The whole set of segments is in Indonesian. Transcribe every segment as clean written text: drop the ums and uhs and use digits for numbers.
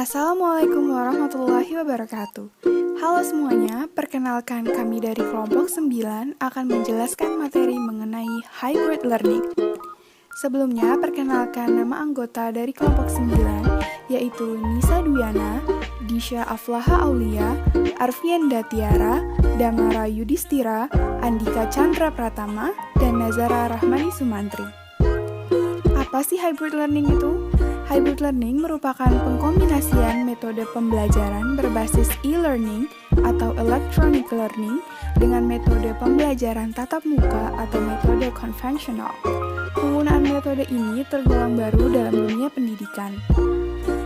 Assalamualaikum warahmatullahi wabarakatuh. Halo semuanya, perkenalkan kami dari kelompok 9 akan menjelaskan materi mengenai hybrid learning. Sebelumnya, perkenalkan nama anggota dari kelompok 9, yaitu Nisa Duyana, Disha Aflaha Aulia, Arvienda Tiara, Damara Yudhistira, Andika Chandra Pratama, dan Nazara Rahmani Sumantri. Apa sih hybrid learning itu? Hybrid learning merupakan pengkombinasian metode pembelajaran berbasis e-learning atau electronic learning dengan metode pembelajaran tatap muka atau metode konvensional. Penggunaan metode ini tergolong baru dalam dunia pendidikan.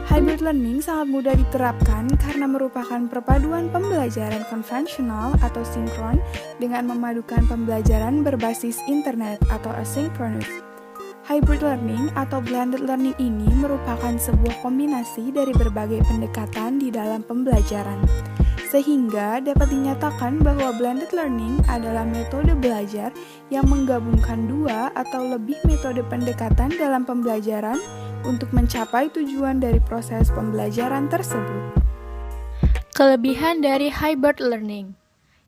Hybrid learning sangat mudah diterapkan karena merupakan perpaduan pembelajaran konvensional atau sinkron dengan memadukan pembelajaran berbasis internet atau asynchronous. Hybrid learning atau blended learning ini merupakan sebuah kombinasi dari berbagai pendekatan di dalam pembelajaran. Sehingga dapat dinyatakan bahwa blended learning adalah metode belajar yang menggabungkan dua atau lebih metode pendekatan dalam pembelajaran untuk mencapai tujuan dari proses pembelajaran tersebut. Kelebihan dari hybrid learning.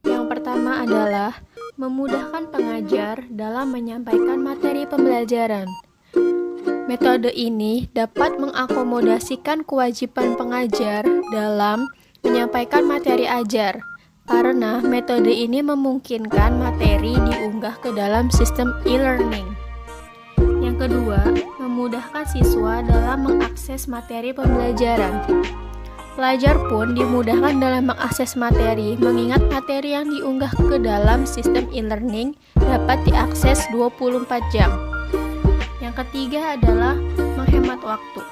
Yang pertama adalah memudahkan pengajar dalam menyampaikan materi pembelajaran. Metode ini dapat mengakomodasikan kewajiban pengajar dalam menyampaikan materi ajar, karena metode ini memungkinkan materi diunggah ke dalam sistem e-learning. Yang kedua, memudahkan siswa dalam mengakses materi pembelajaran. Pelajar pun dimudahkan dalam mengakses materi, mengingat materi yang diunggah ke dalam sistem e-learning dapat diakses 24 jam. Yang ketiga adalah menghemat waktu.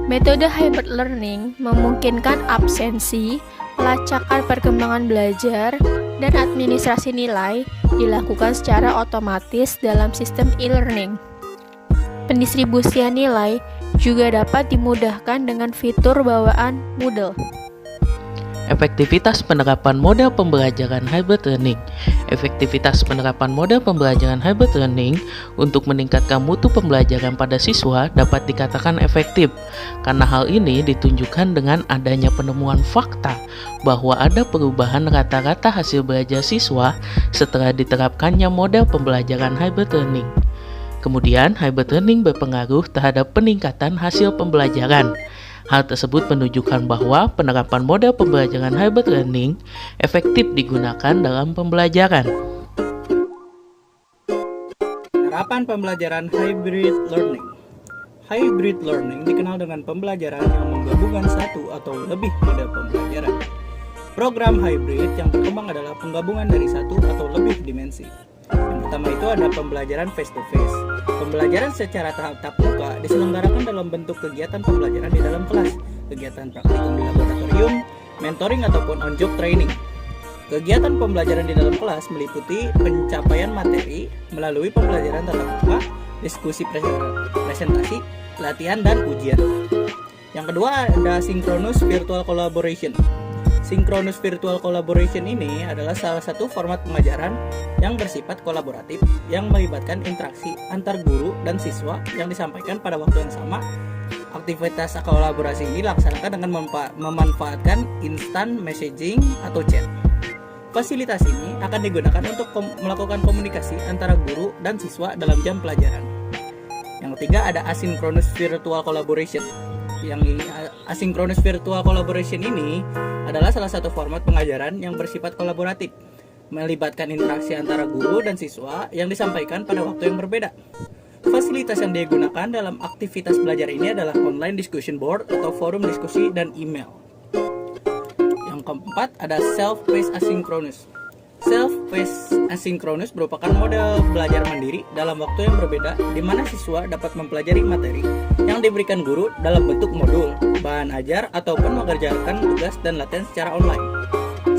Metode hybrid learning memungkinkan absensi, pelacakan perkembangan belajar, dan administrasi nilai dilakukan secara otomatis dalam sistem e-learning. Pendistribusian nilai juga dapat dimudahkan dengan fitur bawaan Moodle. Efektivitas penerapan model pembelajaran hybrid learning. Efektivitas penerapan model pembelajaran hybrid learning untuk meningkatkan mutu pembelajaran pada siswa dapat dikatakan efektif, karena hal ini ditunjukkan dengan adanya penemuan fakta bahwa ada perubahan rata-rata hasil belajar siswa setelah diterapkannya model pembelajaran hybrid learning. Kemudian, hybrid learning berpengaruh terhadap peningkatan hasil pembelajaran. Hal tersebut menunjukkan bahwa penerapan model pembelajaran hybrid learning efektif digunakan dalam pembelajaran. Penerapan pembelajaran hybrid learning. Hybrid learning dikenal dengan pembelajaran yang menggabungkan satu atau lebih model pembelajaran. Program hybrid yang berkembang adalah penggabungan dari satu atau lebih dimensi. Yang pertama itu ada pembelajaran face-to-face. Pembelajaran secara tatap muka diselenggarakan dalam bentuk kegiatan pembelajaran di dalam kelas, kegiatan praktikum di laboratorium, mentoring ataupun on-job training. Kegiatan pembelajaran di dalam kelas meliputi pencapaian materi melalui pembelajaran tatap muka, diskusi presentasi, latihan, dan ujian. Yang kedua ada synchronous virtual collaboration. Synchronous virtual collaboration ini adalah salah satu format pengajaran yang bersifat kolaboratif yang melibatkan interaksi antar guru dan siswa yang disampaikan pada waktu yang sama. Aktivitas kolaborasi ini dilaksanakan dengan memanfaatkan instant messaging atau chat. Fasilitas ini akan digunakan untuk melakukan komunikasi antara guru dan siswa dalam jam pelajaran. Yang ketiga ada asynchronous virtual collaboration. Yang asynchronous virtual collaboration ini adalah salah satu format pengajaran yang bersifat kolaboratif, melibatkan interaksi antara guru dan siswa yang disampaikan pada waktu yang berbeda. Fasilitas yang digunakan dalam aktivitas belajar ini adalah online discussion board atau forum diskusi dan email. Yang keempat ada self-paced asynchronous. Self-paced asynchronous merupakan model belajar mandiri dalam waktu yang berbeda di mana siswa dapat mempelajari materi yang diberikan guru dalam bentuk modul, bahan ajar, ataupun mengerjakan tugas dan latihan secara online.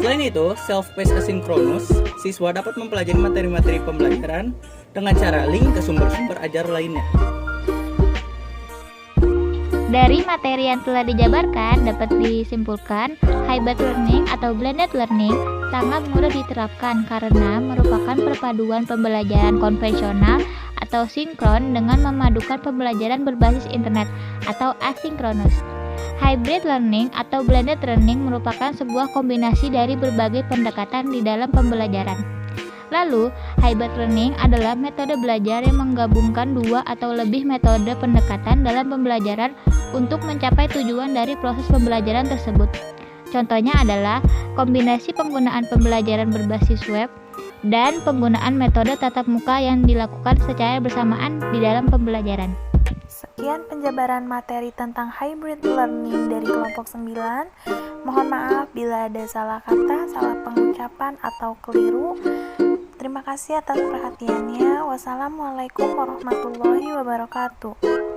Selain itu, self-paced asynchronous, siswa dapat mempelajari materi-materi pembelajaran dengan cara link ke sumber-sumber ajar lainnya. Dari materi yang telah dijabarkan, dapat disimpulkan hybrid learning atau blended learning sangat mudah diterapkan karena merupakan perpaduan pembelajaran konvensional atau sinkron dengan memadukan pembelajaran berbasis internet atau asinkronus. Hybrid learning atau blended learning merupakan sebuah kombinasi dari berbagai pendekatan di dalam pembelajaran. Lalu, hybrid learning adalah metode belajar yang menggabungkan dua atau lebih metode pendekatan dalam pembelajaran untuk mencapai tujuan dari proses pembelajaran tersebut. Contohnya adalah kombinasi penggunaan pembelajaran berbasis web dan penggunaan metode tatap muka yang dilakukan secara bersamaan di dalam pembelajaran. Sekian penjabaran materi tentang hybrid learning dari kelompok 9. Mohon maaf bila ada salah kata, salah pengucapan, atau keliru. Terima kasih atas perhatiannya. Wassalamualaikum warahmatullahi wabarakatuh.